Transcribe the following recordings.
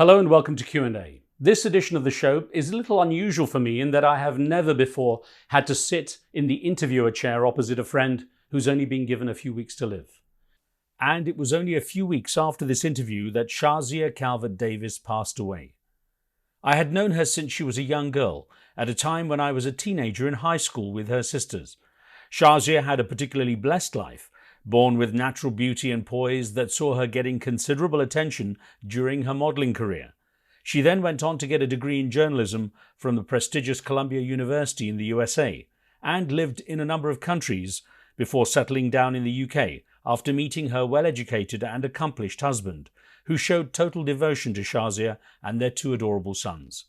Hello and welcome to Q&A. This edition of the show is a little unusual for me in that I have never before had to sit in the interviewer chair opposite a friend who's only been given a few weeks to live. And it was only a few weeks after this interview that Shazia Calvert-Davies passed away. I had known her since she was a young girl, at a time when I was a teenager in high school with her sisters. Shazia had a particularly blessed life, born with natural beauty and poise that saw her getting considerable attention during her modeling career. She then went on to get a degree in journalism from the prestigious Columbia University in the USA and lived in a number of countries before settling down in the UK after meeting her well-educated and accomplished husband, who showed total devotion to Shazia and their two adorable sons.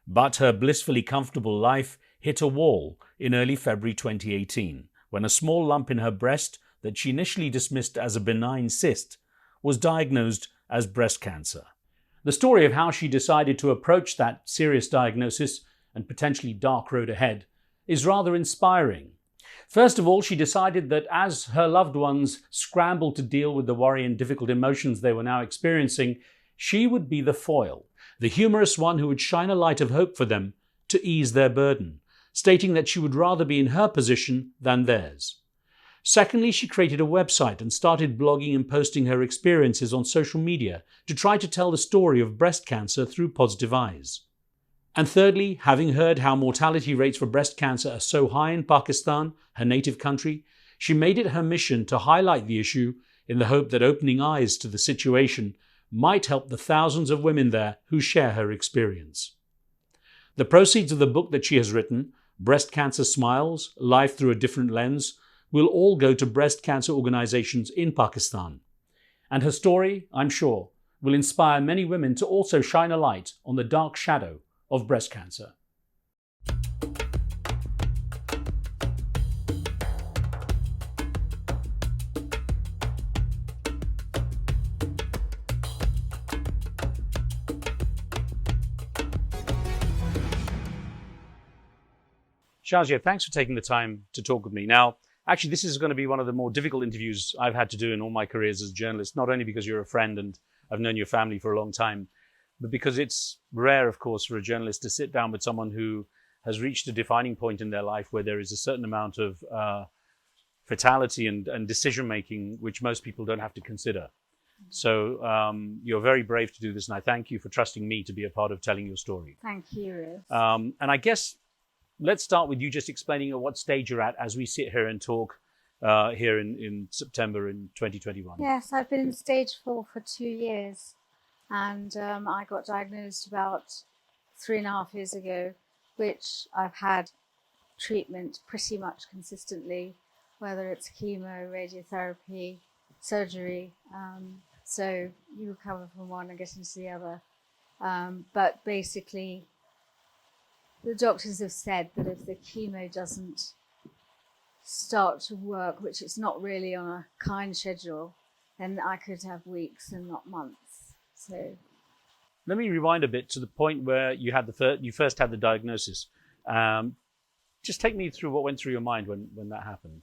But her blissfully comfortable life hit a wall in early February 2018 when a small lump in her breast that she initially dismissed as a benign cyst was diagnosed as breast cancer. The story of how she decided to approach that serious diagnosis and potentially dark road ahead is rather inspiring. First of all, she decided that as her loved ones scrambled to deal with the worry and difficult emotions they were now experiencing, she would be the foil, the humorous one who would shine a light of hope for them to ease their burden, stating that she would rather be in her position than theirs. Secondly, she created a website and started blogging and posting her experiences on social media to try to tell the story of breast cancer through positive eyes. And thirdly, having heard how mortality rates for breast cancer are so high in Pakistan, her native country, she made it her mission to highlight the issue in the hope that opening eyes to the situation might help the thousands of women there who share her experience. The proceeds of the book that she has written, Breast Cancer Smiles: Life Through a Different Lens, will all go to breast cancer organizations in Pakistan. And her story, I'm sure, will inspire many women to also shine a light on the dark shadow of breast cancer. Shazia, thanks for taking the time to talk with me. Now, actually, this is going to be one of the more difficult interviews I've had to do in all my careers as a journalist, not only because you're a friend and I've known your family for a long time, but because it's rare, of course, for a journalist to sit down with someone who has reached a defining point in their life where there is a certain amount of fatality and decision-making which most people don't have to consider. So you're very brave to do this, and I thank you for trusting me to be a part of telling your story. Thank you, Ruth. And I guess let's start with you just explaining at what stage you're at as we sit here and talk here in September in 2021. Yes, I've been in stage 4 for 2 years, and I got diagnosed about 3.5 years ago, which I've had treatment pretty much consistently, whether it's chemo, radiotherapy, surgery. So you recover from one and get into the other. But basically, the doctors have said that if the chemo doesn't start to work, which it's not really on a kind schedule, then I could have weeks and not months. So let me rewind a bit to the point where you had you first had the diagnosis. Just take me through what went through your mind when that happened.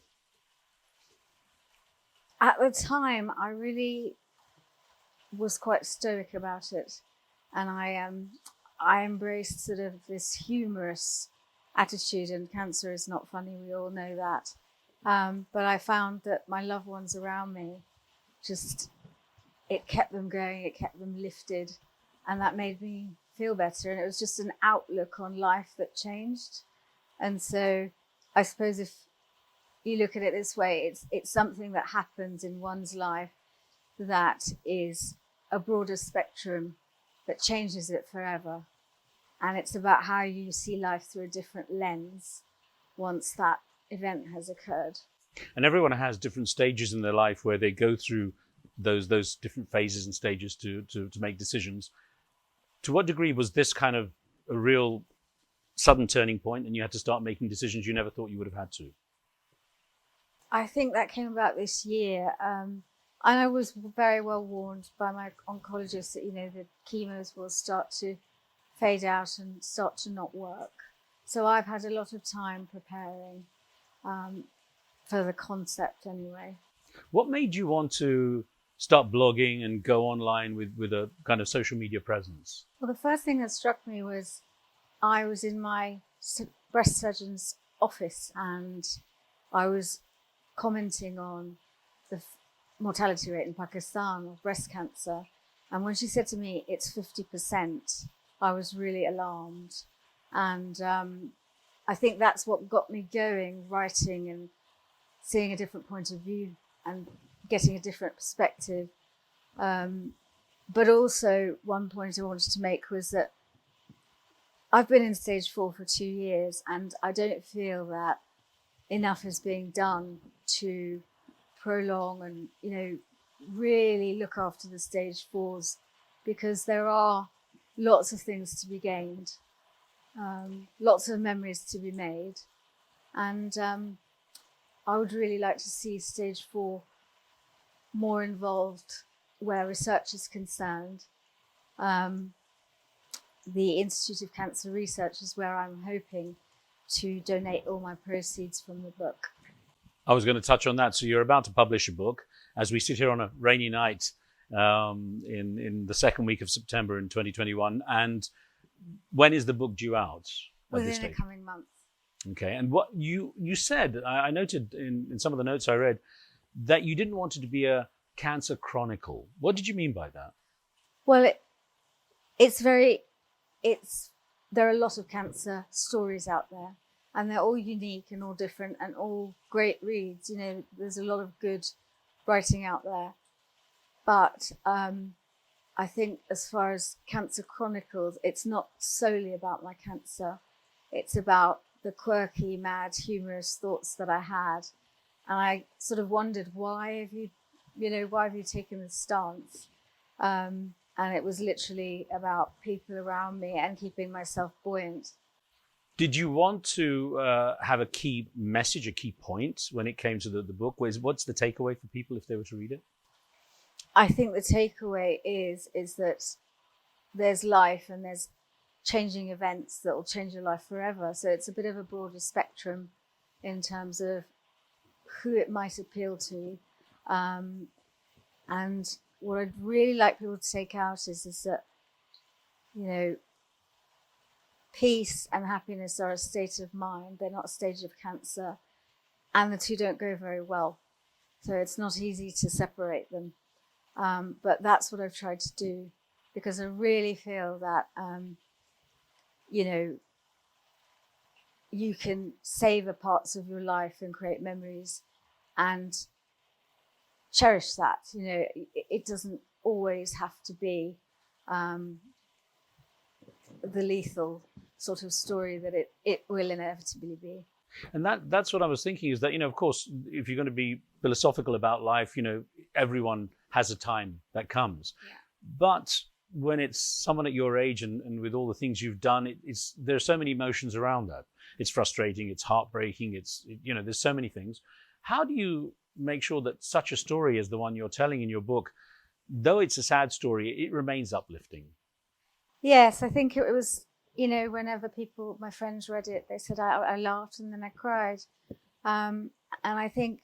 At the time, I really was quite stoic about it, and I embraced sort of this humorous attitude, and cancer is not funny, we all know that. But I found that my loved ones around me, it kept them going, it kept them lifted, and that made me feel better. And it was just an outlook on life that changed. And so I suppose if you look at it this way, it's something that happens in one's life that is a broader spectrum that changes it forever. And it's about how you see life through a different lens once that event has occurred. And everyone has different stages in their life where they go through those different phases and stages to make decisions. To what degree was this kind of a real sudden turning point and you had to start making decisions you never thought you would have had to? I think that came about this year. And I was very well warned by my oncologist that, the chemos will start to fade out and start to not work. So I've had a lot of time preparing for the concept anyway. What made you want to start blogging and go online with a kind of social media presence? Well, the first thing that struck me was I was in my breast surgeon's office and I was commenting on the mortality rate in Pakistan of breast cancer. And when she said to me, it's 50%, I was really alarmed. And I think that's what got me going, writing and seeing a different point of view and getting a different perspective. But also one point I wanted to make was that I've been in stage 4 for 2 years and I don't feel that enough is being done to prolong and, really look after the stage 4s, because there are lots of things to be gained, lots of memories to be made. And I would really like to see stage 4 more involved where research is concerned. The Institute of Cancer Research is where I'm hoping to donate all my proceeds from the book. I was going to touch on that. So you're about to publish a book as we sit here on a rainy night in the second week of September in 2021. And when is the book due out? Within the coming month. Okay. And what you said, I noted in some of the notes I read, that you didn't want it to be a cancer chronicle. What did you mean by that? Well, there are a lot of cancer stories out there, and they're all unique and all different and all great reads. There's a lot of good writing out there. But I think as far as Cancer Chronicles, it's not solely about my cancer. It's about the quirky, mad, humorous thoughts that I had. And I sort of wondered, why have you taken this stance? And it was literally about people around me and keeping myself buoyant. Did you want to have a key message, a key point when it came to the book? What's the takeaway for people if they were to read it? I think the takeaway is that there's life and there's changing events that will change your life forever. So it's a bit of a broader spectrum in terms of who it might appeal to. And what I'd really like people to take out is that, peace and happiness are a state of mind. They're not a stage of cancer. And the two don't go very well. So it's not easy to separate them. But that's what I've tried to do, because I really feel that, you can savor parts of your life and create memories and cherish that. It doesn't always have to be the lethal sort of story that it will inevitably be. And that's what I was thinking, is that, of course, if you're going to be philosophical about life, everyone has a time that comes. Yeah. But when it's someone at your age and with all the things you've done, there's so many emotions around that. It's frustrating, it's heartbreaking, there's so many things. How do you make sure that such a story as the one you're telling in your book, though it's a sad story, it remains uplifting? Yes, I think it was, whenever my friends read it, they said I laughed and then I cried. And I think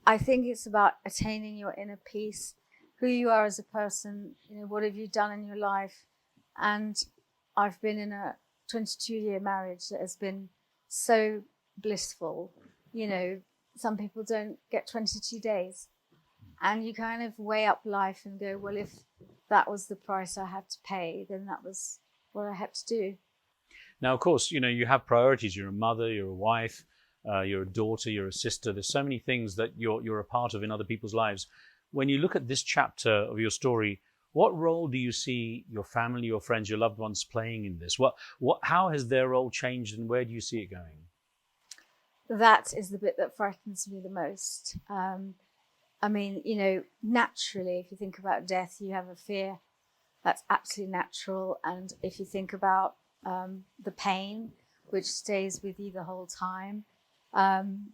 it's about attaining your inner peace, who you are as a person, what have you done in your life. And I've been in a 22-year marriage that has been so blissful. Some people don't get 22 days. And you kind of weigh up life and go, well, if that was the price I had to pay, then that was what I had to do. Now, of course, you have priorities. You're a mother, you're a wife, you're a daughter, you're a sister. There's so many things that you're a part of in other people's lives. When you look at this chapter of your story, what role do you see your family, your friends, your loved ones playing in this? How has their role changed, and where do you see it going? That is the bit that frightens me the most. Naturally, if you think about death, you have a fear. That's absolutely natural. And if you think about the pain, which stays with you the whole time, and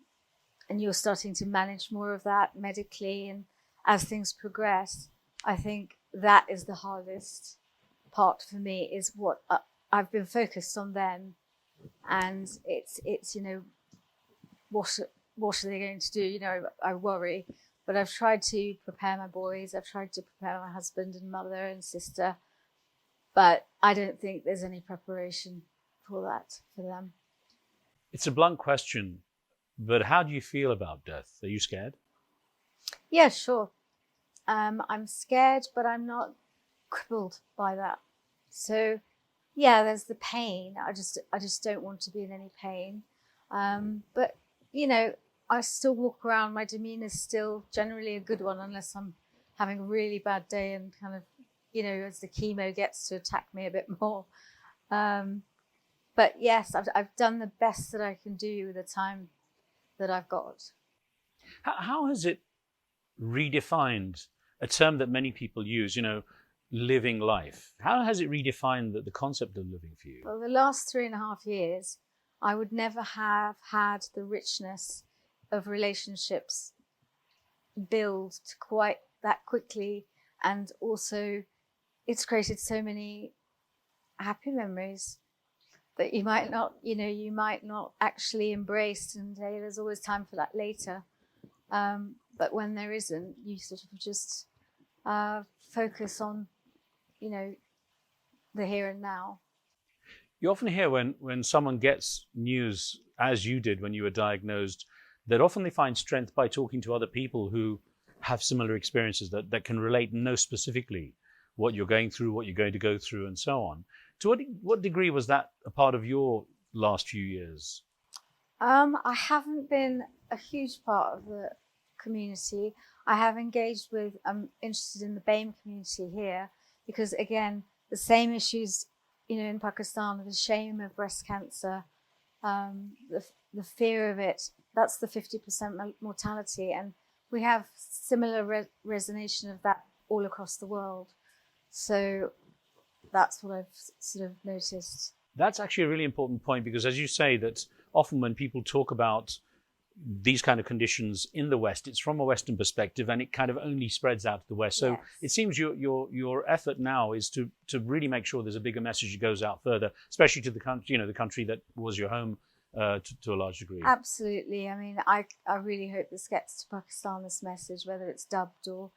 you're starting to manage more of that medically, and as things progress, I think that is the hardest part for me, is what I've been focused on them. And it's what are they going to do? I worry, But I've tried to prepare my boys. I've tried to prepare my husband and mother and sister. But I don't think there's any preparation for that for them. It's a blunt question, but how do you feel about death? Are you scared? Yeah, sure. I'm scared, but I'm not crippled by that. So, yeah, there's the pain. I just don't want to be in any pain. But you know, I still walk around. My demeanor is still generally a good one, unless I'm having a really bad day and kind of, you know, as the chemo gets to attack me a bit more. But yes, I've done the best that I can do with the time that I've got. How has it redefined a term that many people use, living life? How has it redefined the concept of living for you? Well, the last 3.5 years, I would never have had the richness of relationships build quite that quickly. And also, it's created so many happy memories that you might not actually embrace and say there's always time for that later. But when there isn't, you sort of just focus on, the here and now. You often hear when someone gets news, as you did when you were diagnosed, that often they find strength by talking to other people who have similar experiences that can relate and know specifically what you're going through, what you're going to go through, and so on. To what degree was that a part of your last few years? I haven't been a huge part of the community. I have engaged with, I'm interested in the BAME community here because, again, the same issues, in Pakistan, the shame of breast cancer, the fear of it, that's the 50% mortality. And we have similar resonation of that all across the world. So that's what I've sort of noticed. That's actually a really important point because, as you say, that often when people talk about these kind of conditions in the West, it's from a Western perspective, and it kind of only spreads out to the West. So Yes. It seems your effort now is to really make sure there's a bigger message that goes out further, especially to the country, the country that was your home to a large degree. Absolutely. I mean, I really hope this gets to Pakistan, this message, whether it's dubbed or,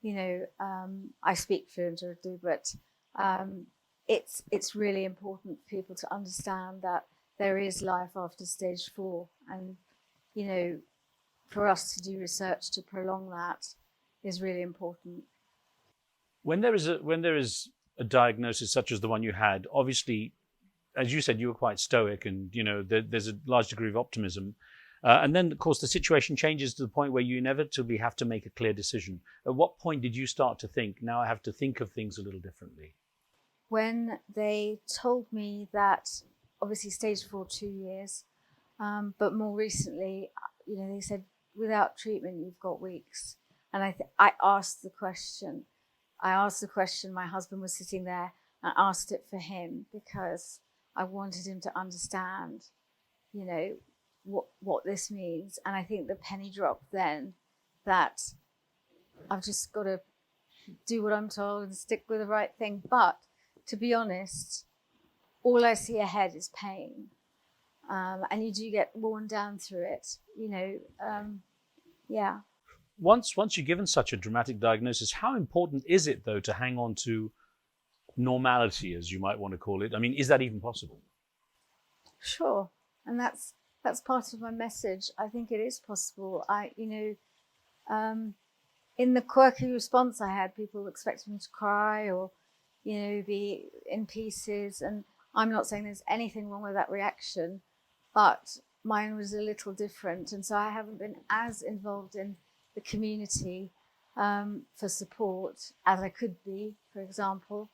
I speak fluent Urdu, but it's really important for people to understand that there is life after stage 4, and for us to do research to prolong that is really important. When there is a diagnosis such as the one you had, obviously, as you said, you were quite stoic, and there's a large degree of optimism. And then, of course, the situation changes to the point where you inevitably have to make a clear decision. At what point did you start to think, now I have to think of things a little differently? When they told me that, obviously stage 4, 2 years, but more recently, they said without treatment you've got weeks. And I asked the question. My husband was sitting there. I asked it for him because I wanted him to understand, what this means. And I think the penny dropped then that I've just got to do what I'm told and stick with the right thing. But to be honest, all I see ahead is pain. And you do get worn down through it, yeah. Once you're given such a dramatic diagnosis, how important is it, though, to hang on to normality, as you might want to call it? I mean, is that even possible? Sure. And that's part of my message. I think it is possible. In the quirky response I had, people expected me to cry or, be in pieces. And I'm not saying there's anything wrong with that reaction, but mine was a little different. And so I haven't been as involved in the community for support as I could be, for example.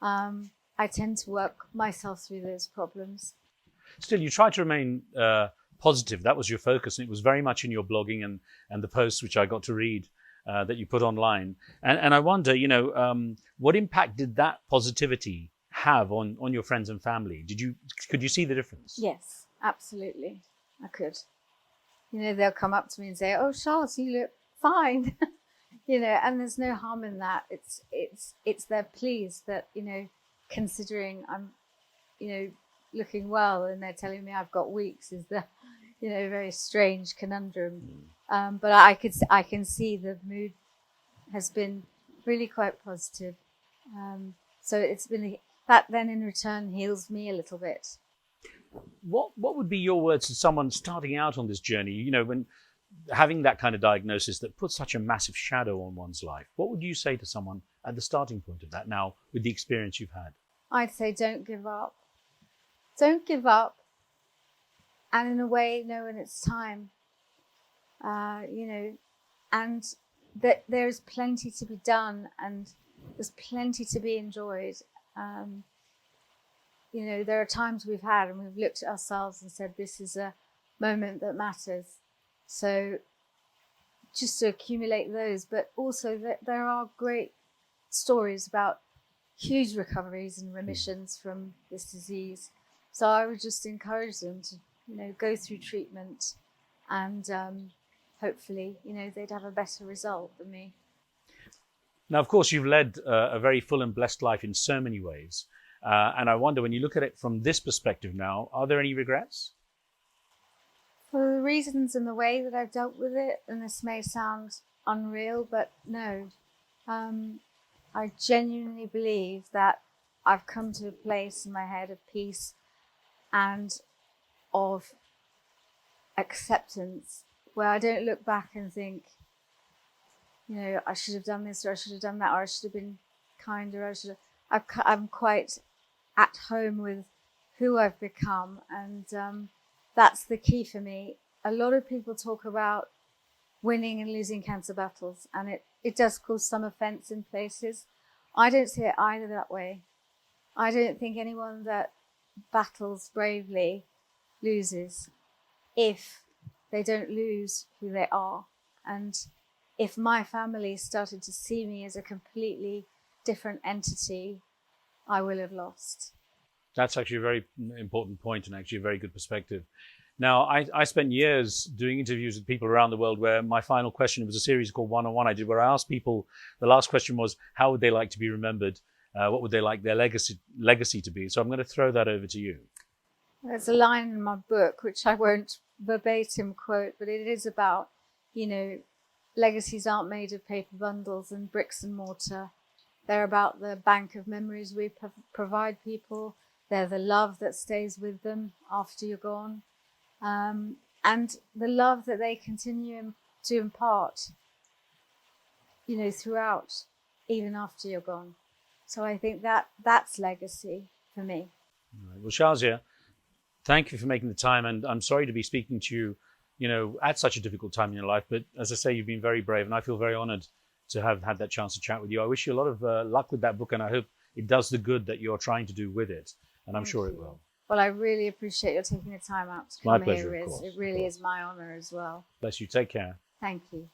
I tend to work myself through those problems. Still, you try to remain positive. That was your focus, and it was very much in your blogging and the posts which I got to read that you put online. And I wonder, what impact did that positivity have on your friends and family? Could you see the difference? Yes, absolutely. I could. They'll come up to me and say, "Oh, Charles, you look fine." And there's no harm in that. It's they're pleased that, considering I'm, looking well, and they're telling me I've got weeks, very strange conundrum. But I can see the mood has been really quite positive. So it's been that then in return heals me a little bit. What would be your words to someone starting out on this journey? When having that kind of diagnosis that puts such a massive shadow on one's life, what would you say to someone at the starting point of that now with the experience you've had? I'd say don't give up. Don't give up. And in a way, know when it's time. And that there's plenty to be done and there's plenty to be enjoyed. There are times we've had and we've looked at ourselves and said, this is a moment that matters. So just to accumulate those, but also that there are great stories about huge recoveries and remissions from this disease. So I would just encourage them to, go through treatment and hopefully, they'd have a better result than me. Now, of course, you've led a very full and blessed life in so many ways. And I wonder, when you look at it from this perspective now, are there any regrets? For the reasons and the way that I've dealt with it, and this may sound unreal, but no. I genuinely believe that I've come to a place in my head of peace and of acceptance where I don't look back and think, I should have done this or I should have done that or I should have been kinder. I'm quite at home with who I've become, and that's the key for me. A lot of people talk about winning and losing cancer battles, and it does cause some offence in places. I don't see it either that way. I don't think anyone that battles bravely loses if they don't lose who they are. And if my family started to see me as a completely different entity, I will have lost. That's actually a very important point and actually a very good perspective. Now, I spent years doing interviews with people around the world where my final question was a series called One-on-One I did, where I asked people, the last question was, how would they like to be remembered? What would they like their legacy to be? So I'm going to throw that over to you. There's a line in my book, which I won't verbatim quote, but it is about, legacies aren't made of paper bundles and bricks and mortar. They're about the bank of memories we provide people. They're the love that stays with them after you're gone. And the love that they continue to impart, throughout, even after you're gone. So I think that's legacy for me. All right. Well, Shazia, thank you for making the time, and I'm sorry to be speaking to you, at such a difficult time in your life. But as I say, you've been very brave, and I feel very honoured to have had that chance to chat with you. I wish you a lot of luck with that book, and I hope it does the good that you're trying to do with it, and I'm sure it will. Well, I really appreciate your taking the time out to come here. It really is my honour as well. Bless you. Take care. Thank you.